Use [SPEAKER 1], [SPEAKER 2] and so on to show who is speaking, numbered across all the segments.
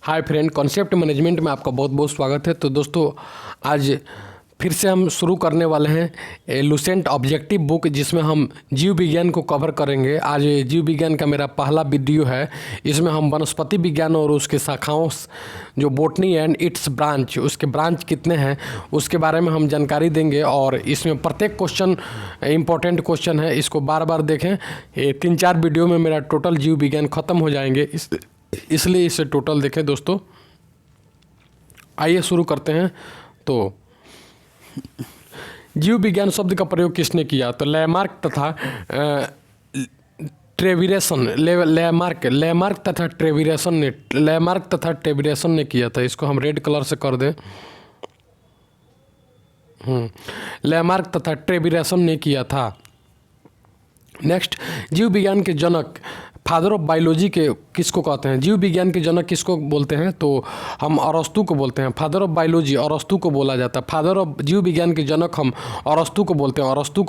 [SPEAKER 1] Hi friend, concept management में आपका बहुत बहुत स्वागत है। तो दोस्तों, आज फिर से हम शुरू करने वाले हैं लुसेंट ऑब्जेक्टिव बुक, जिसमें हम जीव विज्ञान को कवर करेंगे। आज जीव विज्ञान का मेरा पहला वीडियो है। इसमें हम वनस्पति विज्ञान और उसके शाखाओं, जो बोटनी एंड इट्स ब्रांच, उसके ब्रांच कितने हैं उसके बारे में हम जानकारी देंगे। और इसमें प्रत्येक क्वेश्चन इम्पोर्टेंट क्वेश्चन है, इसको बार बार देखें। 3-4 वीडियो में मेरा टोटल जीव विज्ञान ख़त्म हो जाएंगे, इसलिए इसे टोटल देखें दोस्तों। आइए शुरू करते हैं। तो जीव विज्ञान शब्द का प्रयोग किसने किया? तो लैमार्क तथा ट्रेविरेसन, लैमार्क तथा ट्रेविरेसन ने किया था। इसको हम रेड कलर से कर दें। लैमार्क तथा ट्रेविरेसन ने किया था। नेक्स्ट, जीव विज्ञान के जनक, फादर ऑफ बायोलॉजी के किसको कहते हैं? जीव विज्ञान के जनक किसको बोलते हैं? तो हम अरस्तु को बोलते हैं। फादर ऑफ बायोलॉजी अरस्तु को बोला जाता है। फादर ऑफ जीव विज्ञान के जनक हम अरस्तु को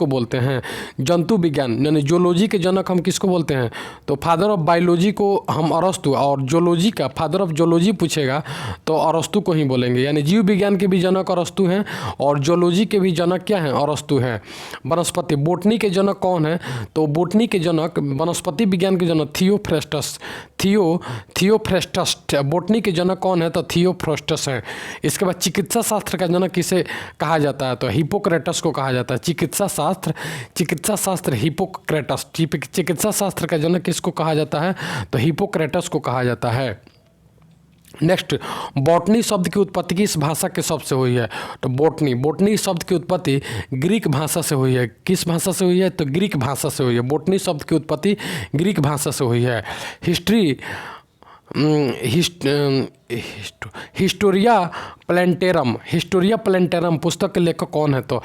[SPEAKER 1] बोलते हैं। जंतु विज्ञान यानी जोलॉजी के जनक हम किसको बोलते हैं? तो फादर ऑफ बायोलॉजी को हम अरस्तु, और जोलॉजी का फादर ऑफ जोलॉजी पूछेगा तो अरस्तु को ही बोलेंगे। यानी जीव विज्ञान के भी जनक अरस्तु हैं और जोलॉजी के भी जनक क्या हैं? अरस्तु हैं। वनस्पति बोटनी के जनक कौन है? तो बोटनी के जनक, वनस्पति विज्ञान के जनक थियोफ्रेस्टस। बोटनी के जनक कौन है? तो थियोफ्रेस्टस है। इसके बाद चिकित्सा शास्त्र का जनक किसे कहा जाता है? तो हिपोक्रेटस को कहा जाता है। चिकित्सा शास्त्र हिपोक्रेटस। चिकित्सा शास्त्र का जनक किसको कहा जाता है? तो हिपोक्रेटस को कहा जाता है। नेक्स्ट, बॉटनी शब्द की उत्पत्ति किस भाषा के शब्द से हुई है? तो बोटनी शब्द की उत्पत्ति ग्रीक भाषा से हुई है। किस भाषा से हुई है? तो ग्रीक भाषा से हुई है। बोटनी शब्द की उत्पत्ति ग्रीक भाषा से हुई है। हिस्टोरिया प्लेंटेरम पुस्तक के लेखक कौन है? तो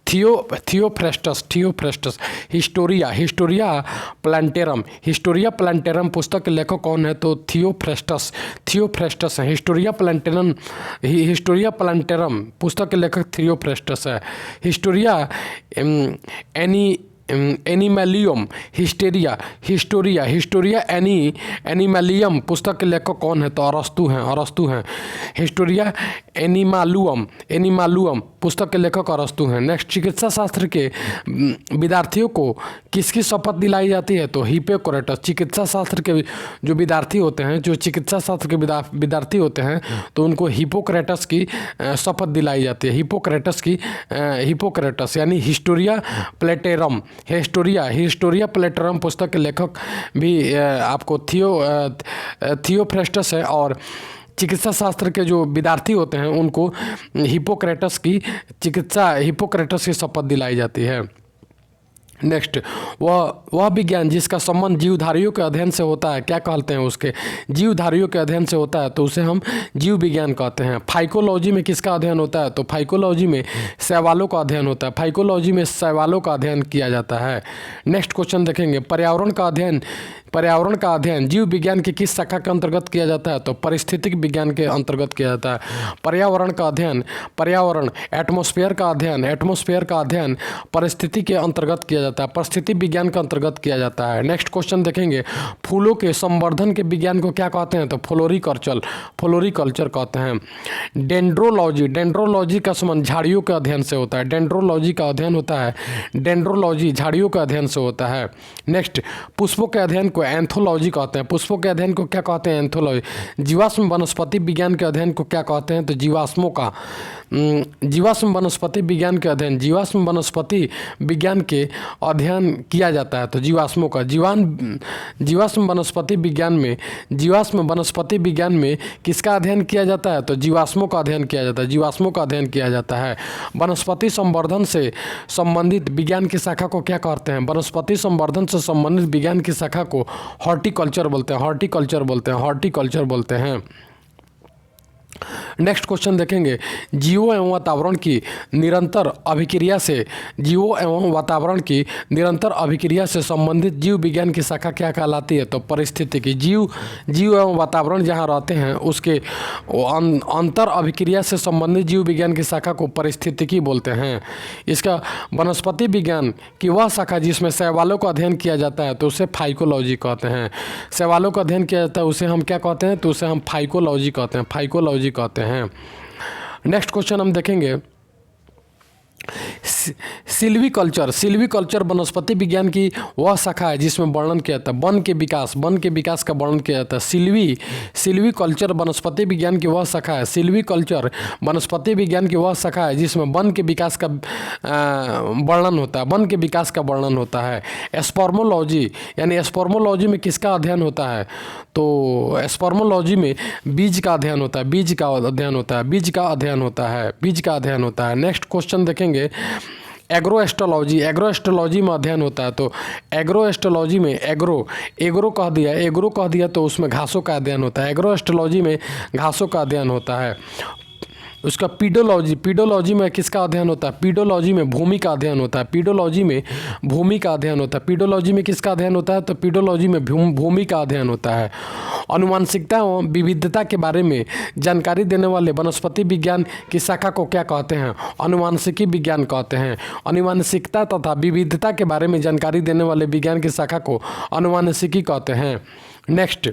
[SPEAKER 1] थियोफ्रेस्टस। हिस्टोरिया प्लेंटेरम पुस्तक के लेखक कौन है? तो थियोफ्रेस्टस है। हिस्टोरिया प्लेंटेरम पुस्तक के लेखक थियोफ्रेस्टस है। हिस्टोरिया एनिमलियम हिस्टोरिया एनिमलियम पुस्तक के लेखक कौन है? तो अरस्तु हैं। हिस्टोरिया एनिमालुअम पुस्तक के लेखक अरस्तु हैं। नेक्स्ट, चिकित्सा शास्त्र के विद्यार्थियों को किसकी शपथ दिलाई जाती है? तो हिपोक्रेटस। चिकित्सा शास्त्र के जो विद्यार्थी होते हैं, जो चिकित्सा शास्त्र के विद्यार्थी होते हैं, तो उनको हिपोक्रेटस की शपथ दिलाई जाती है। हिपोक्रेटस यानी हिस्टोरिया प्लेटेरम पुस्तक के लेखक भी आपको थियोफ्रेस्टस है। और चिकित्सा शास्त्र के जो विद्यार्थी होते हैं उनको हिपोक्रेटस की शपथ दिलाई जाती है। नेक्स्ट, वह विज्ञान जिसका संबंध जीवधारियों के अध्ययन से होता है, क्या कहते हैं उसके? जीवधारियों के अध्ययन से होता है तो उसे हम जीव विज्ञान कहते हैं। फाइकोलॉजी में किसका अध्ययन होता है? तो फाइकोलॉजी में शैवालों का अध्ययन होता है। फाइकोलॉजी में शैवालों का अध्ययन किया जाता है। नेक्स्ट क्वेश्चन देखेंगे, पर्यावरण का अध्ययन जीव विज्ञान की किस शाखा के अंतर्गत किया जाता है? तो पारिस्थितिक विज्ञान के अंतर्गत किया जाता है। पर्यावरण एटमॉस्फेयर का अध्ययन परिस्थिति के अंतर्गत किया जाता है। परिस्थिति विज्ञान के अंतर्गत किया जाता है। नेक्स्ट क्वेश्चन देखेंगे, फूलों के संवर्धन के विज्ञान को क्या कहते हैं? तो फ्लोरिकल्चर कहते हैं। डेंड्रोलॉजी का संबंध झाड़ियों के अध्ययन से होता है। झाड़ियों के अध्ययन से होता है। नेक्स्ट, पुष्पों के अध्ययन को एंथोलॉजी कहते हैं। पुष्पों के अध्ययन को क्या कहते हैं? एंथोलॉजी। जीवाश्म वनस्पति विज्ञान के अध्ययन को क्या कहते हैं? तो जीवाश्म वनस्पति विज्ञान के अध्ययन किया जाता है। तो जीवाश्मों का जीवाश्म वनस्पति विज्ञान में किसका अध्ययन किया जाता है? तो जीवाश्मों का अध्ययन किया जाता है। वनस्पति संवर्धन से संबंधित विज्ञान की शाखा को क्या कहते हैं? वनस्पति संवर्धन से संबंधित विज्ञान की शाखा को हॉर्टिकल्चर बोलते हैं। नेक्स्ट क्वेश्चन देखेंगे, जीवों एवं वातावरण की निरंतर अभिक्रिया से जीवों एवं वातावरण की निरंतर अभिक्रिया से संबंधित जीव विज्ञान की शाखा क्या कहलाती है? तो परिस्थितिकी। जीव एवं वातावरण जहाँ रहते हैं उसके अंतर अभिक्रिया से संबंधित जीव विज्ञान की शाखा को परिस्थितिकी बोलते हैं। इसका वनस्पति विज्ञान की वह शाखा जिसमें शैवालों का अध्ययन किया जाता है तो उसे फाइकोलॉजी कहते हैं। शैवालों का अध्ययन किया जाता है उसे हम क्या कहते हैं? तो उसे हम फाइकोलॉजी कहते हैं, फाइकोलॉजी कहते हैं। नेक्स्ट क्वेश्चन हम देखेंगे, सिल्वीकल्चर वनस्पति विज्ञान की वह शाखा है जिसमें वर्णन किया जाता है वन के विकास का वर्णन किया जाता है। सिल्वीकल्चर वनस्पति विज्ञान की वह शाखा है, सिल्वीकल्चर वनस्पति विज्ञान की वह शाखा है जिसमें वन के विकास का वर्णन होता है, वन के विकास का वर्णन होता है। एस्पर्मोलॉजी, यानी एस्पर्मोलॉजी में किसका अध्ययन होता है? तो एस्पर्मोलॉजी में बीज का अध्ययन होता है, बीज का अध्ययन होता है, बीज का अध्ययन होता है, बीज का अध्ययन होता है। नेक्स्ट क्वेश्चन देखेंगे, एग्रोएस्ट्रोलॉजी में अध्ययन होता है। तो एग्रोएस्ट्रोलॉजी में एग्रो कह दिया तो उसमें घासों का अध्ययन होता है। एग्रोएस्ट्रोलॉजी में घासों का अध्ययन होता है। उसका पीडोलॉजी में किसका अध्ययन होता है? पीडोलॉजी में भूमि का अध्ययन होता है, पीडोलॉजी में भूमि का अध्ययन होता है। पीडोलॉजी में किसका अध्ययन होता है? तो पीडोलॉजी में भूमि का अध्ययन होता है। आनुवंशिकता एवं विविधता के बारे में जानकारी देने वाले वनस्पति विज्ञान की शाखा को क्या कहते हैं? आनुवंशिकी विज्ञान कहते हैं। आनुवंशिकता तथा विविधता के बारे में जानकारी देने वाले विज्ञान की शाखा को आनुवंशिकी कहते हैं। नेक्स्ट,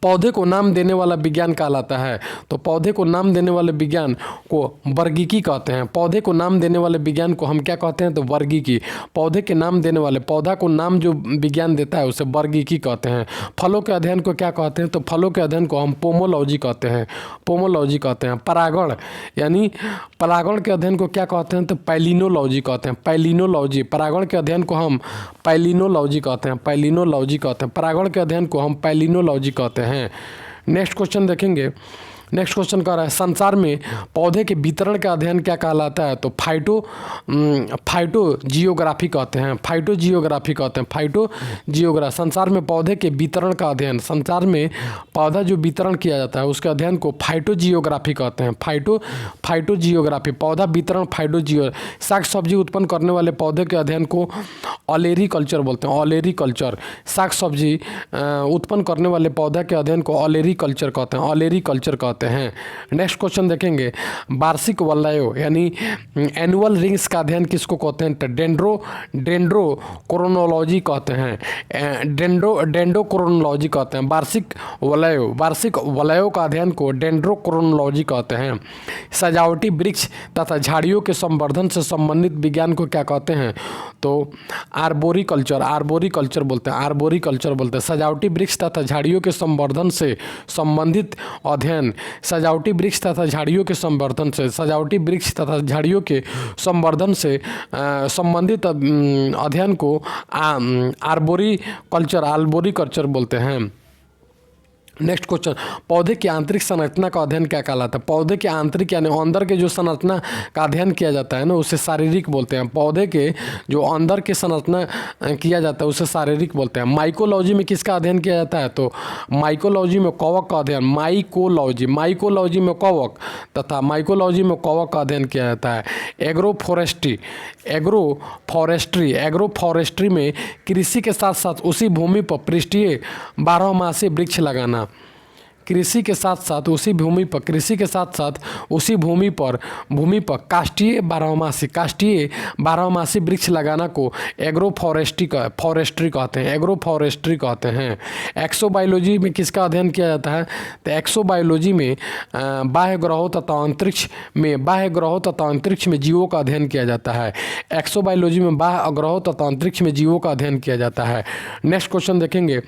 [SPEAKER 1] पौधे को नाम देने वाला विज्ञान कहलाता है। तो पौधे को नाम देने वाले विज्ञान को वर्गीकी कहते हैं। पौधे को नाम देने वाले विज्ञान को हम क्या कहते हैं? तो वर्गीकी। पौधे के नाम देने वाले, पौधा को नाम जो विज्ञान देता है उसे वर्गीकी कहते हैं। फलों के अध्ययन को क्या कहते हैं? तो फलों के अध्ययन को हम पोमोलॉजी कहते हैं, पोमोलॉजी कहते हैं। परागण, यानी परागण के अध्ययन को क्या कहते हैं? तो पैलिनोलॉजी कहते हैं, पैलिनोलॉजी। परागण के अध्ययन को हम पैलिनोलॉजी कहते हैं, पैलिनोलॉजी कहते हैं। परागण के अध्ययन को हम पैलिनोलॉजी कहते हैं। नेक्स्ट क्वेश्चन देखेंगे, नेक्स्ट क्वेश्चन कह रहा है, संसार में पौधे के वितरण का अध्ययन क्या कहलाता है? तो फाइटोजियोग्राफी कहते हैं, फाइटोजियोग्राफी कहते हैं, फाइटोजियोग्राफी। संसार में पौधे के वितरण का अध्ययन, संसार में पौधा जो वितरण किया जाता है उसके अध्ययन को फाइटोजियोग्राफी कहते हैं, फाइटोजियोग्राफी। पौधा वितरण फाइटोजियो। साग सब्जी उत्पन्न करने वाले पौधे के अध्ययन को ऑलेरी कल्चर बोलते हैं, ऑलेरी कल्चर। साग सब्जी उत्पन्न करने वाले पौधा के अध्ययन को ऑलेरी कल्चर कहते हैं, ऑलेरी कल्चर कहते हैं। नेक्स्ट क्वेश्चन देखेंगे, वार्षिक वलयों यानी एनुअल रिंग्स का अध्ययन किसको कहते हैं? तो डेंड्रोक्रोनोलॉजी कहते हैं, डेंड्रोक्रोनोलॉजी कहते हैं। वार्षिक वलयों का अध्ययन को डेंड्रोक्रोनोलॉजी कहते हैं। सजावटी वृक्ष तथा झाड़ियों के संवर्धन से संबंधित विज्ञान को क्या कहते हैं? तो आर्बोरिकल्चर बोलते हैं, आर्बोरिकल्चर बोलते हैं। सजावटी वृक्ष तथा झाड़ियों के संवर्धन से संबंधित अध्ययन, सजावटी वृक्ष तथा झाड़ियों के संवर्धन से, सजावटी वृक्ष तथा झाड़ियों के संवर्धन से संबंधित अध्ययन को आर्बोरिकल्चर बोलते हैं। नेक्स्ट क्वेश्चन, पौधे की आंतरिक संरचना का अध्ययन क्या कहलाता है? पौधे के आंतरिक यानी अंदर के जो संरचना का अध्ययन किया जाता है ना उसे शारीरिक बोलते हैं। पौधे के जो अंदर के संरचना किया जाता है उसे शारीरिक बोलते हैं। माइकोलॉजी में किसका अध्ययन किया जाता है? तो माइकोलॉजी में कवक का अध्ययन, माइकोलॉजी में कवक तथा माइकोलॉजी में कवक का अध्ययन किया जाता है। एग्रोफॉरेस्ट्री में कृषि के साथ साथ उसी भूमि पर पृष्ठीय 12मासी वृक्ष लगाना, कृषि के साथ साथ उसी भूमि पर काष्ठीय बारहमासी वृक्ष लगाना को एग्रोफॉरेस्ट्री कहते हैं, एग्रोफॉरेस्ट्री कहते हैं। एक्सोबायोलॉजी में किसका अध्ययन किया जाता है? तो एक्सोबायोलॉजी में बाह्य ग्रहों तथा अंतरिक्ष में जीवों का अध्ययन किया जाता है। एक्सोबायोलॉजी में बाह्य ग्रहों तथा अंतरिक्ष में जीवों का अध्ययन किया जाता है। नेक्स्ट क्वेश्चन देखेंगे,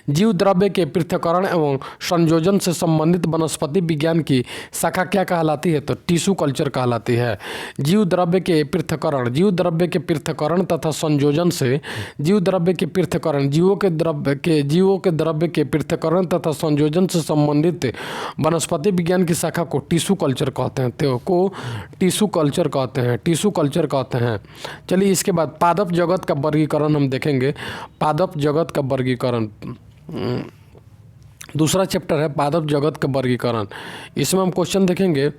[SPEAKER 1] जीव द्रव्य के पृथक्करण एवं संयोजन से संबंधित वनस्पति विज्ञान की शाखा क्या कहलाती है? तो टिश्यू कल्चर कहलाती है। जीव द्रव्य के पृथक्करण तथा संयोजन से, जीवों के द्रव्य के पृथक्करण तथा संयोजन से संबंधित वनस्पति विज्ञान की शाखा को टिश्यू कल्चर कहते हैं, टिश्यू कल्चर कहते हैं। चलिए इसके बाद पादप जगत का वर्गीकरण हम देखेंगे। पादप जगत का वर्गीकरण दूसरा चैप्टर है पादप जगत का वर्गीकरण। इसमें हम क्वेश्चन देखेंगे।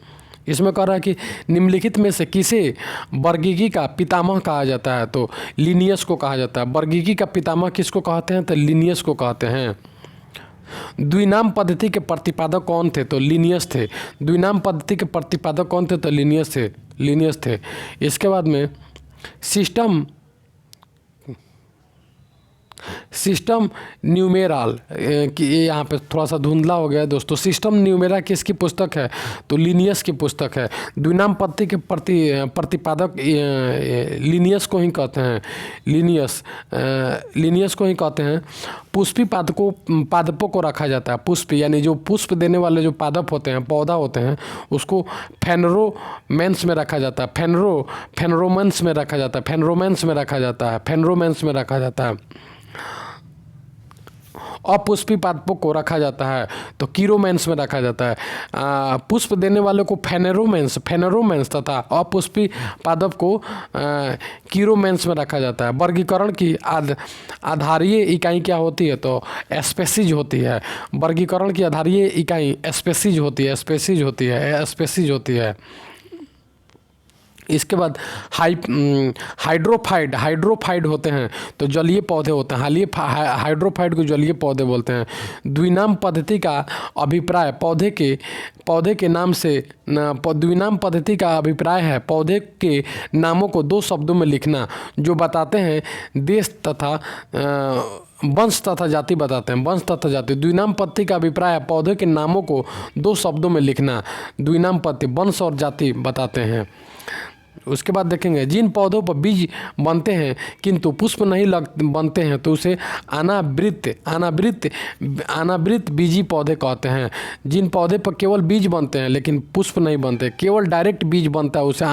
[SPEAKER 1] इसमें कह रहा है कि निम्नलिखित में से किसे वर्गीकी का पितामह कहा जाता है, तो लिनियस को कहा जाता है। वर्गीकी का पितामह किसको कहते हैं, तो लिनियस को कहते हैं। द्विनाम पद्धति के प्रतिपादक कौन थे, तो लिनियस थे। द्विनाम पद्धति के प्रतिपादक कौन थे, तो लिनियस थे। इसके बाद में सिस्टम न्यूमेराल कि यहाँ पे थोड़ा सा धुंधला हो गया है दोस्तों। सिस्टम न्यूमेरा किसकी पुस्तक है, तो लिनियस की पुस्तक है। द्विनाम पद्धति के प्रतिपादक लिनियस को ही कहते हैं। लिनियस को ही कहते हैं। पुष्पी पादपों को रखा जाता है। पुष्प यानी जो पुष्प देने वाले जो पादप होते हैं, पौधा होते हैं, उसको फेनरोमेंस में रखा जाता है। फेनरोमेंस में रखा जाता है। अपुष्पी पादपों को रखा जाता है तो कीरोमेंस में रखा जाता है। पुष्प देने वाले को फेनरोमेंस तथा अपुष्पी पादप को कीरोमेंस में रखा जाता है। वर्गीकरण की आधारीय इकाई क्या होती है, तो स्पेसीज होती है। वर्गीकरण की आधारीय इकाई स्पेसीज होती है। इसके बाद हाइड्रोफाइड होते हैं तो जलीय पौधे होते हैं। हाइड्रोफाइड को जलीय पौधे बोलते हैं। द्विनाम पद्धति का अभिप्राय द्विनाम पद्धति का अभिप्राय है पौधे के नामों को दो शब्दों में लिखना जो बताते हैं देश तथा वंश तथा जाति बताते हैं। द्विनाम पद्धति का अभिप्राय है पौधे के नामों को दो शब्दों में लिखना। द्विनाम पद्धति वंश और जाति बताते हैं। उसके बाद देखेंगे जिन पौधों पर बीज बनते हैं किंतु पुष्प नहीं बनते हैं तो उसे अनावृत बीजी पौधे कहते हैं। जिन पौधे पर केवल बीज बनते हैं लेकिन पुष्प नहीं बनते, केवल डायरेक्ट बीज बनता है, उसे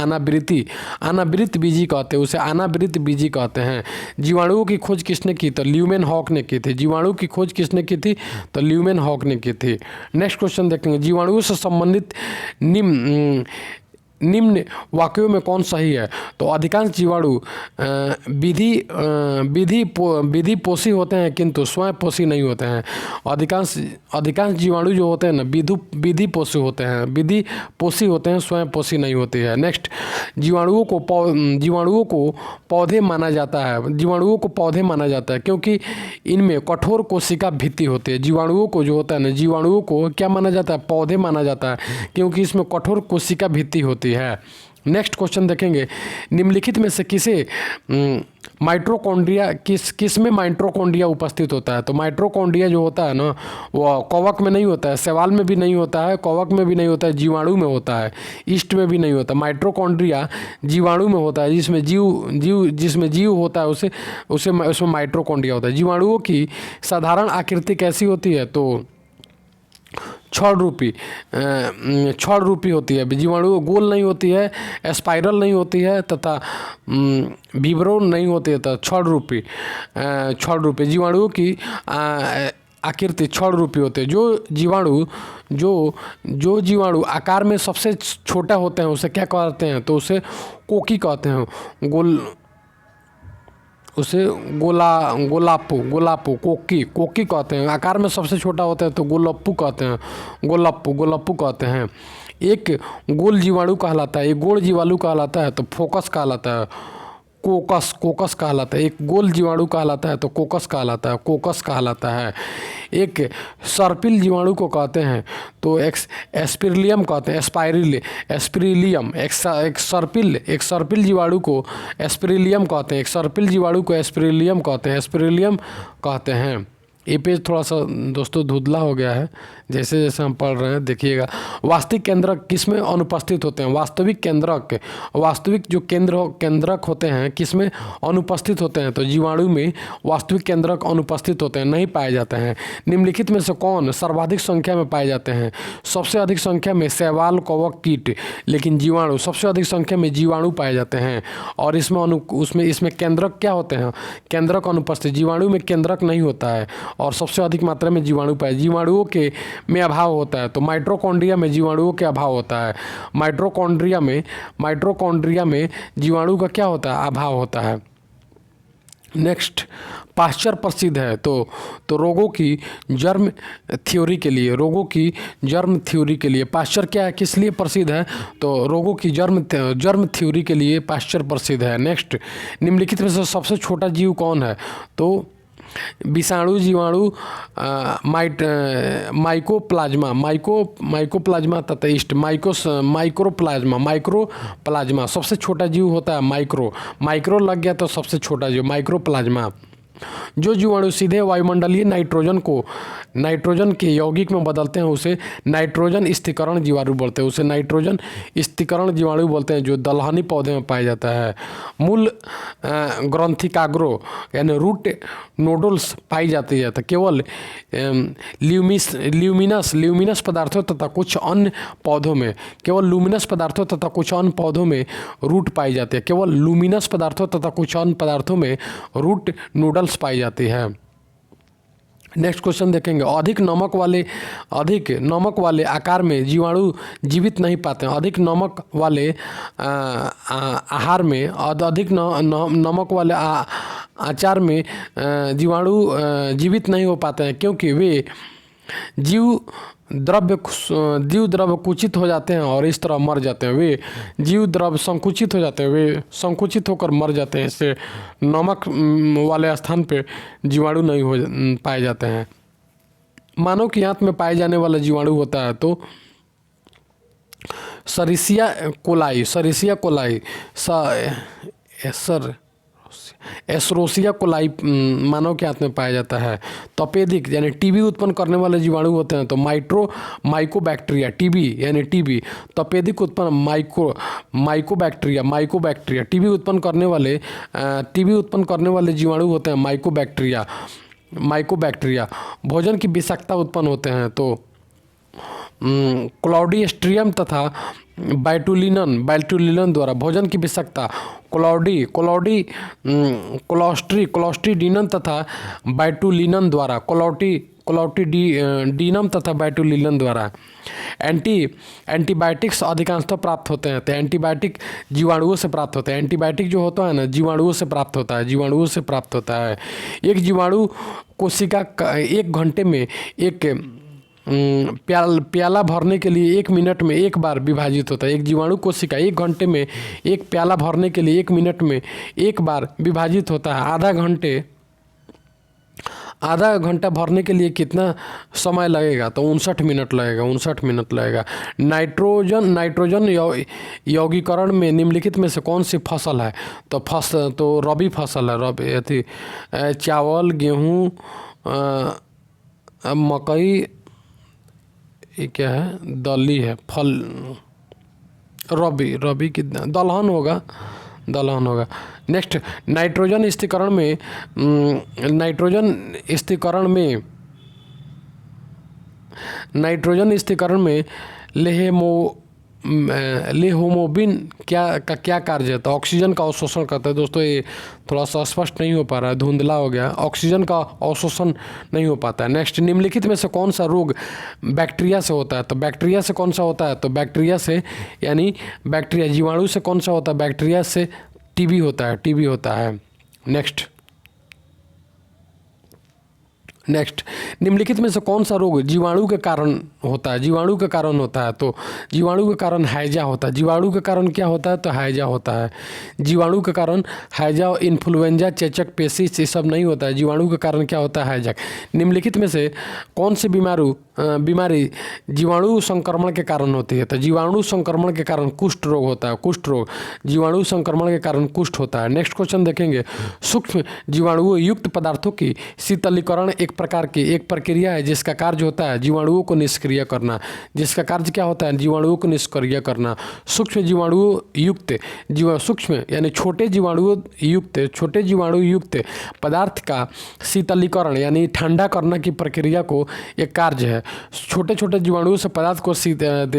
[SPEAKER 1] अनावृत बीजी कहते हैं। जीवाणुओं की खोज किसने की, तो ल्यूमेनहॉक ने की थी। नेक्स्ट क्वेश्चन देखेंगे जीवाणुओं से संबंधित निम्न वाक्यों में कौन सही है, तो अधिकांश जीवाणु विधि पोषी होते हैं किंतु स्वयं पोषी नहीं होते हैं। अधिकांश जीवाणु जो होते हैं ना विधि पोषी होते हैं, स्वयं पोषी नहीं होते हैं। नेक्स्ट जीवाणुओं को पौधे माना जाता है क्योंकि इनमें कठोर कोशिका भित्ति होती है। जीवाणुओं को क्या माना जाता है, पौधे माना जाता है क्योंकि इसमें कठोर कोशिका भित्ति होती है। नेक्स्ट क्वेश्चन देखेंगे निम्नलिखित में से किसे माइटोकॉन्ड्रिया किस में माइटोकॉन्ड्रिया उपस्थित होता है, तो माइटोकॉन्ड्रिया जो होता है ना वो कवक में नहीं होता है, शैवाल में भी नहीं होता है, कवक में भी नहीं होता है, जीवाणु में होता है, ईस्ट में भी नहीं होता। माइटोकॉन्ड्रिया जीवाणु में होता है, जिसमें जीव होता है उसमें माइटोकॉन्ड्रिया होता है। जीवाणुओं की साधारण आकृति कैसी होती है, तो छड़ रूपी होती है। जीवाणु गोल नहीं होती है, स्पाइरल नहीं होती है तथा विवरण नहीं होती है, तो छड़ रूपी जीवाणुओं की आकृति छड़ रूपी होते हैं। जो जीवाणु आकार में सबसे छोटा होते हैं उसे क्या कहते हैं, तो उसे कोकी कहते हैं। गोलाप्पू कोकी कहते हैं। आकार में सबसे छोटा होता है तो गोलप्पू कहते हैं। एक गोल जीवाणु कहलाता है, एक गोल जीवाणु कहलाता है तो कोकस कहलाता है। एक गोल जीवाणु कहलाता है तो कोकस कहलाता है। एक सर्पिल जीवाणु को कहते हैं तो एस्पिरिलियम कहते हैं। एस्पिरिलियम एक सर्पिल जीवाणु को एस्पिरिलियम कहते हैं। ये पेज थोड़ा सा दोस्तों धुंधला हो गया है जैसे जैसे हम पढ़ रहे हैं, देखिएगा। वास्तविक केंद्रक किस में अनुपस्थित होते हैं, वास्तविक जो केंद्रक होते हैं किस में अनुपस्थित होते हैं, तो जीवाणु में वास्तविक केंद्रक अनुपस्थित होते हैं, नहीं पाए जाते हैं। निम्नलिखित में से कौन सर्वाधिक संख्या में पाए जाते हैं, सबसे अधिक संख्या में शैवाल, कवक, कीट, लेकिन जीवाणु सबसे अधिक संख्या में जीवाणु पाए जाते हैं। और इसमें केंद्रक क्या होते हैं, केंद्रक अनुपस्थित। जीवाणु में केंद्रक नहीं होता है और सबसे अधिक मात्रा में जीवाणु पाए, जीवाणुओं के में अभाव होता है, तो माइटोकॉन्ड्रिया में जीवाणुओं के अभाव होता है। माइटोकॉन्ड्रिया में जीवाणु का क्या होता है, अभाव होता है। नेक्स्ट, पाश्चर प्रसिद्ध है तो रोगों की जर्म थ्योरी के लिए, रोगों की जर्म थ्योरी के लिए पाश्चर क्या है, किस लिए प्रसिद्ध है, तो रोगों की जर्म थ्योरी के लिए पाश्चर प्रसिद्ध है। नेक्स्ट, निम्नलिखित में से सबसे छोटा जीव कौन है, तो विषाणु, जीवाणु, माइकोप्लाज्मा तथा ईस्ट, माइक्रोप्लाज्मा सबसे छोटा जीव होता है। माइक्रो लग गया तो सबसे छोटा जीव माइक्रोप्लाज्मा। जो जीवाणु सीधे वायुमंडलीय नाइट्रोजन के यौगिक में बदलते हैं उसे नाइट्रोजन स्थिरीकरण जीवाणु बोलते हैं, उसे नाइट्रोजन स्थिरीकरण जीवाणु बोलते हैं, जो दलहनी पौधे में पाया जाता है। मूल ग्रंथिकाग्रो यानी रूट नोडल्स पाई जाती है, तो केवल ल्यूमिनस पदार्थों तथा कुछ अन्य पौधों में, केवल लूमिनस पदार्थों तथा कुछ अन्य पौधों में रूट पाई जाती है, केवल लूमिनस पदार्थों तथा कुछ अन्य पदार्थों में रूट नूडल्स पाई जाती है। नेक्स्ट क्वेश्चन देखेंगे, अधिक नमक वाले आकार में जीवाणु जीवित नहीं पाते हैं। अधिक नमक वाले आहार में, अधिक नमक वाले आचार में जीवाणु जीवित नहीं हो पाते हैं, क्योंकि वे जीव द्रव्य कुचित हो जाते हैं और इस तरह मर जाते हैं। वे जीव द्रव्य संकुचित हो जाते हैं, वे संकुचित होकर मर जाते हैं। इससे नमक वाले स्थान पे जीवाणु नहीं हो पाए जाते हैं। मानव की आंत में पाए जाने वाला जीवाणु होता है तो सरिसिया कोलाई एसरोसिया कोलाई मानव के हाथ में पाया जाता है। तपेदिक यानी टीबी उत्पन्न करने वाले जीवाणु होते हैं तो माइकोबैक्टीरिया, टीबी यानी टीबी, तपेदिक उत्पन्न माइकोबैक्टीरिया, टीबी उत्पन्न करने वाले जीवाणु होते हैं माइकोबैक्टीरिया। भोजन की विषाक्तता उत्पन्न होते हैं तो क्लॉस्ट्रिडियम तथा बाइटुलिनन द्वारा भोजन की विषाक्तता क्लॉस्ट्रीडिनम तथा बाइटुलिनन द्वारा क्लॉस्ट्रीडिनम तथा बाइटुलिनन द्वारा। एंटीबायोटिक्स अधिकांशतः प्राप्त होते हैं, तो एंटीबायोटिक जीवाणुओं से प्राप्त होते हैं। एंटीबायोटिक जो होता है ना जीवाणुओं से प्राप्त होता है। एक जीवाणु कोशिका 1 घंटे में एक प्याला भरने के लिए 1 मिनट में एक बार विभाजित होता है। एक जीवाणु कोशिका 1 घंटे में एक प्याला भरने के लिए 1 मिनट में एक बार विभाजित होता है। आधा घंटा भरने के लिए कितना समय लगेगा, तो 59 मिनट लगेगा। नाइट्रोजन यौगीकरण में निम्नलिखित में से कौन सी फसल है, तो रबी फसल है। चावल, गेहूँ, मकई, ये क्या है, दली है, फल, रबी की दलहन होगा। नेक्स्ट, नाइट्रोजन स्थिरीकरण में लेहोमोबिन क्या कार्य है, तो ऑक्सीजन का अवशोषण करता है। दोस्तों ये थोड़ा सा स्पष्ट नहीं हो पा रहा है, धुंधला हो गया, ऑक्सीजन का अवशोषण नहीं हो पाता है। नेक्स्ट, निम्नलिखित में से कौन सा रोग बैक्टीरिया से होता है, तो बैक्टीरिया से कौन सा होता है, तो बैक्टीरिया से यानी बैक्टीरिया जीवाणु से कौन सा होता है, बैक्टीरिया से टीबी होता है। नेक्स्ट, निम्नलिखित में से कौन सा रोग जीवाणु के कारण होता है, तो जीवाणु के कारण हैजा होता है। जीवाणु के कारण क्या होता है, तो हैजा होता है। जीवाणु के कारण हैजा, इन्फ्लुएंजा, चेचक, पेसिस ये सब नहीं होता है। जीवाणु के कारण क्या होता है, हैजा। निम्नलिखित में से कौन सी बीमारी जीवाणु संक्रमण के कारण होती है, तो जीवाणु संक्रमण के कारण कुष्ठ रोग होता है। जीवाणु संक्रमण के कारण कुष्ठ होता है। नेक्स्ट क्वेश्चन देखेंगे, सूक्ष्म जीवाणुओं युक्त पदार्थों की शीतलीकरण एक प्रक्रिया है जिसका कार्य होता है जीवाणुओं को निष्क्रिय करना। जीवाणुओं को निष्क्रिय करना। सूक्ष्म यानी छोटे जीवाणु युक्त पदार्थ का शीतलीकरण यानी ठंडा करने की प्रक्रिया को एक कार्य है। छोटे जीवाणुओं से पदार्थ को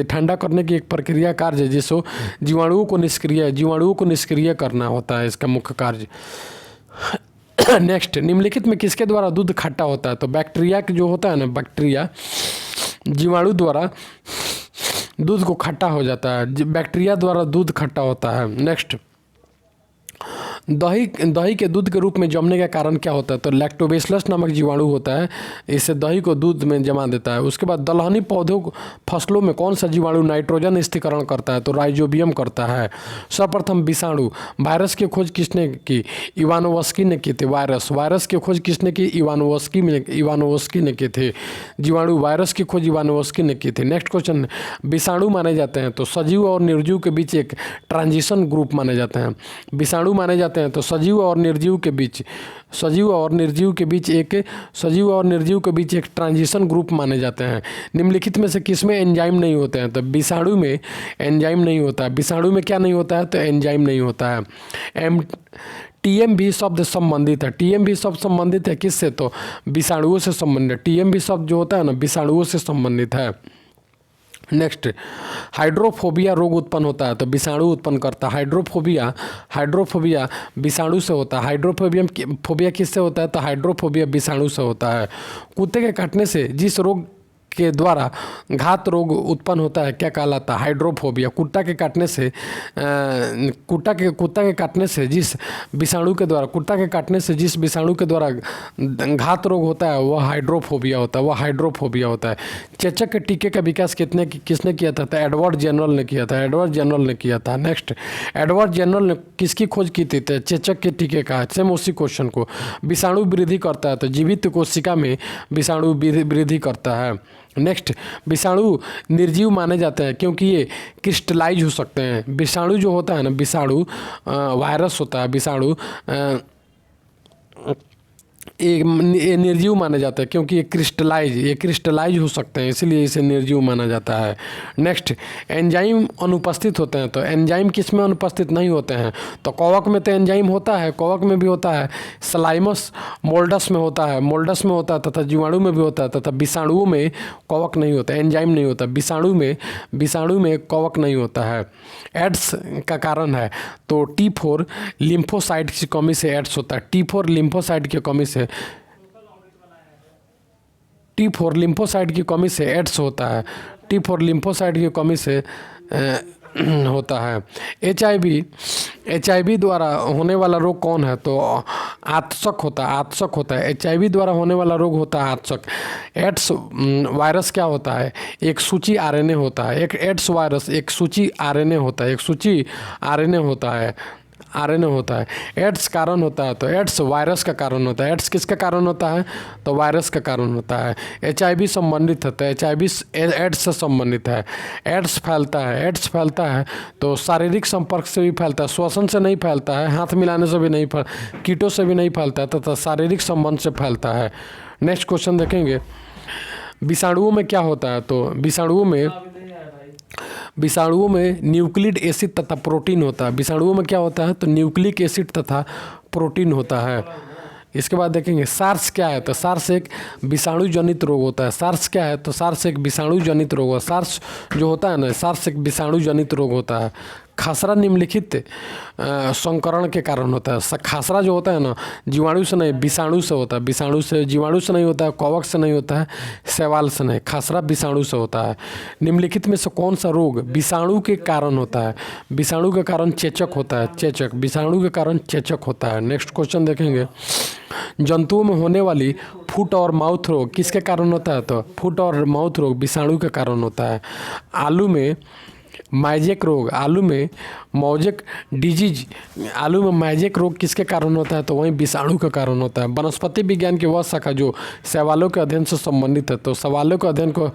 [SPEAKER 1] ठंडा करने की एक प्रक्रिया कार्य है जिसको जीवाणुओं को निष्क्रिय करना होता है, इसका मुख्य कार्य। नेक्स्ट, निम्नलिखित में किसके द्वारा दूध खट्टा होता है, तो बैक्टीरिया जो होता है ना, बैक्टीरिया जीवाणु द्वारा दूध को खट्टा हो जाता है, बैक्टीरिया द्वारा दूध खट्टा होता है। नेक्स्ट, दही दही के दूध के रूप में जमने का कारण क्या होता है? तो लैक्टोबैसिलस नामक जीवाणु होता है, इससे दही को दूध में जमा देता है। उसके बाद दलहनी पौधों फसलों में कौन सा जीवाणु नाइट्रोजन स्थिरीकरण करता है? तो राइजोबियम करता है। सर्वप्रथम विषाणु, वायरस की खोज किसने की? इवानोवस्की ने की थी। वायरस की खोज किसने की? इवानोवस्की ने की थी। जीवाणु वायरस की खोज इवानोवस्की ने की थी। नेक्स्ट क्वेश्चन, विषाणु माने जाते हैं तो सजीव और निर्जीव के बीच एक ट्रांजिशन ग्रुप माने जाते हैं। विषाणु माने जाते हैं तो सजीव और निर्जीव के बीच एक ट्रांजिशन ग्रुप माने जाते हैं। निम्नलिखित में से किसमें एंजाइम नहीं होते हैं? तो विषाणु में एंजाइम नहीं होता है। विषाणु में क्या नहीं होता है? तो एंजाइम नहीं होता है। टीएमवी शब्द संबंधित है। टीएमवी शब्द संबंधित है किससे? तो विषाणुओं से संबंधित। टीएमवी शब्द जो होता है ना, विषाणुओं से संबंधित है। नेक्स्ट, हाइड्रोफोबिया रोग उत्पन्न होता है तो विषाणु उत्पन्न करता है। हाइड्रोफोबिया विषाणु से होता है। हाइड्रोफोबिया किससे होता है? तो हाइड्रोफोबिया विषाणु से होता है। कुत्ते के काटने से जिस रोग के द्वारा घात रोग उत्पन्न होता है क्या कहलाता है? हाइड्रोफोबिया। कुत्ता के काटने से जिस विषाणु के द्वारा घात रोग होता है वह हाइड्रोफोबिया होता है। चेचक के टीके का विकास किसने किया था? तो एडवर्ड जेनरल ने किया था। नेक्स्ट, एडवर्ड जेनरल ने किसकी खोज की थी? तो चेचक के टीके का। सेम उसी क्वेश्चन को। विषाणु वृद्धि करता है तो जीवित कोशिका में विषाणु वृद्धि करता है। नेक्स्ट, विषाणु निर्जीव माने जाते हैं क्योंकि ये क्रिस्टलाइज हो सकते हैं। विषाणु जो होता है ना, विषाणु वायरस होता है, विषाणु ये निर्जीव माने जाते हैं क्योंकि ये क्रिस्टलाइज हो सकते हैं, इसलिए इसे निर्जीव माना जाता है। नेक्स्ट, एंजाइम अनुपस्थित होते हैं तो एंजाइम किस में अनुपस्थित नहीं होते हैं? तो कवक में तो एंजाइम होता है, कवक में भी होता है। सलाइमस मोल्डस में होता है तथा जीवाणु में भी होता है, तथा विषाणुओं में कवक नहीं होता, एंजाइम नहीं होता। विषाणु में कवक नहीं होता है। एड्स का कारण है तो T4 लिम्फोसाइट की कमी से एड्स होता है। T4 लिम्फोसाइट की कमी से एड्स होता है। T4 लिम्फोसाइट की कमी से होता है। HIV द्वारा होने वाला रोग कौन है? तो आतशक होता है। HIV द्वारा होने वाला रोग होता है आतशक। एड्स वायरस क्या होता है? एक सूची RNA होता है। एक एड्स वायरस एक सूची RNA होता है। एड्स कारण होता है तो एड्स वायरस का कारण होता है। एड्स किसका कारण होता है? तो वायरस का कारण होता है। HIV संबंधित है तो HIV एड्स से संबंधित है। एड्स फैलता है तो शारीरिक संपर्क से भी फैलता है, श्वसन से नहीं फैलता है, हाथ मिलाने से भी नहीं फैलता, कीटों से भी नहीं फैलता है, तथा शारीरिक संबंध से फैलता है। नेक्स्ट क्वेश्चन देखेंगे, विषाणुओं में क्या होता है? तो विषाणुओं में न्यूक्लिक एसिड तथा प्रोटीन होता है। विषाणुओं में क्या होता है? तो न्यूक्लिक एसिड तथा प्रोटीन होता है। इसके बाद देखेंगे सार्स क्या है? तो सार्स एक विषाणु जनित रोग होता है। सार्स क्या है? तो सार्स एक विषाणु जनित रोग है। सार्स जो होता है ना, सार्स एक विषाणु जनित रोग होता है। खसरा निम्नलिखित संकरण के कारण होता है। खसरा जो होता है ना, जीवाणु से नहीं विषाणु से होता है। जीवाणु से नहीं होता है, कवक से नहीं होता है, शैवाल से नहीं, खसरा विषाणु से होता है। निम्नलिखित में से कौन सा रोग विषाणु के कारण होता है? विषाणु के कारण चेचक होता है। विषाणु के कारण चेचक होता है। नेक्स्ट क्वेश्चन देखेंगे, जंतुओं में होने वाली फुट और माउथ रोग किसके कारण होता है? तो फुट और माउथ रोग विषाणु के कारण होता है। आलू में मैजेक रोग किसके कारण होता है? तो वही विषाणु का कारण होता है। वनस्पति विज्ञान की वह शाखा जो शैवालों के अध्ययन से संबंधित है तो शैवालों के अध्ययन को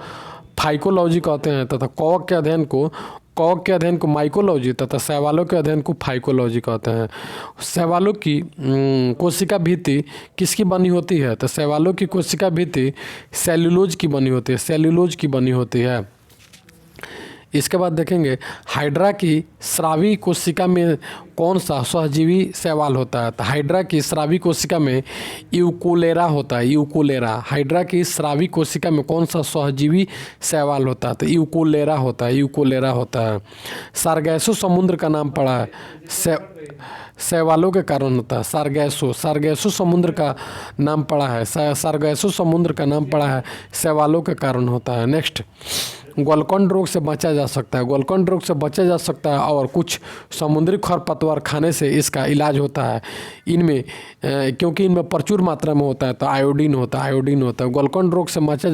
[SPEAKER 1] फाइकोलॉजी कहते हैं, तथा कवक के अध्ययन को माइकोलॉजी तथा शैवालों के अध्ययन को फाइकोलॉजी कहते हैं। शैवालों की कोशिका भित्ति किसकी बनी होती है? तो शैवालों की कोशिका भित्ति सेल्यूलोज की बनी होती है। इसके बाद देखेंगे, हाइड्रा की स्रावी कोशिका में कौन सा सहजीवी शैवाल होता है? तो हाइड्रा की स्रावी कोशिका में यूकोलेरा होता है। हाइड्रा की स्रावी कोशिका में कौन सा सहजीवी शैवाल होता है? तो यूकोलेरा होता है। सारगैसो समुद्र का नाम पड़ा है शैवालों के कारण होता है। सारगैसो समुद्र का नाम पड़ा है शैवालों के कारण होता है। नेक्स्ट, गलकंड रोग से बचा जा सकता है, गलकंड रोग से बचा जा सकता है और कुछ समुद्री खरपतवार खाने से इसका इलाज होता है। इनमें क्योंकि इनमें प्रचुर मात्रा में होता है तो आयोडीन होता है। गलकंड रोग से बचा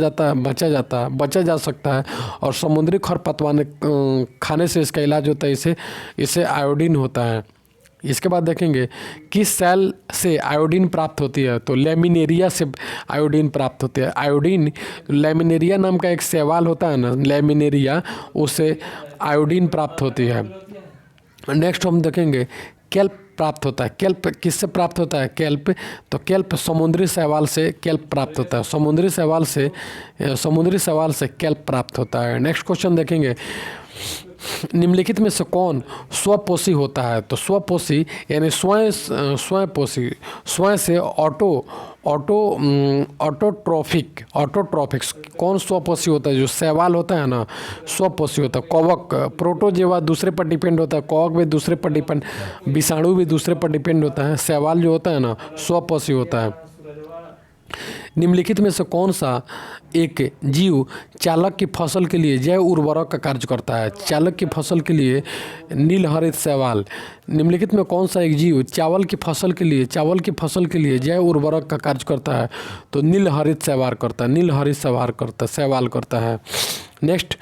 [SPEAKER 1] जा सकता है और समुद्री खरपतवार खाने से इसका इलाज होता है, इसे आयोडीन होता है। इसके बाद देखेंगे किस सेल से आयोडीन प्राप्त होती है, तो लेमिनेरिया से आयोडीन प्राप्त होती है। आयोडीन लेमिनेरिया नाम का एक शैवाल होता है ना, लेमिनेरिया, उससे आयोडीन प्राप्त होती है। नेक्स्ट हम देखेंगे केल्प प्राप्त होता है। केल्प किससे प्राप्त होता है? केल्प, तो केल्प समुद्री शैवाल से केल्प प्राप्त होता है। समुद्री शैवाल से केल्प प्राप्त होता है। नेक्स्ट क्वेश्चन देखेंगे निम्नलिखित में से कौन स्वपोषी होता है, तो स्वपोषी यानी स्वयंपोषी, स्वयं से ऑटोट्रॉफिक्स कौन स्वपोषी होता है? जो शैवाल होता है ना, स्वपोषी होता है। कवक, प्रोटोजोआ दूसरे पर डिपेंड होता है, कवक भी दूसरे पर डिपेंड, विषाणु भी दूसरे पर डिपेंड होता है। शैवाल जो होता है ना स्वपोषी होता है। निम्नलिखित में से कौन सा एक जीव चावल की फसल के लिए जैव उर्वरक का कार्य करता है? चावल की फसल के लिए नीलहरित शैवाल। निम्नलिखित में कौन सा एक जीव चावल की फसल के लिए जैव उर्वरक का कार्य करता है? तो नीलहरित शैवाल करता है। नेक्स्ट,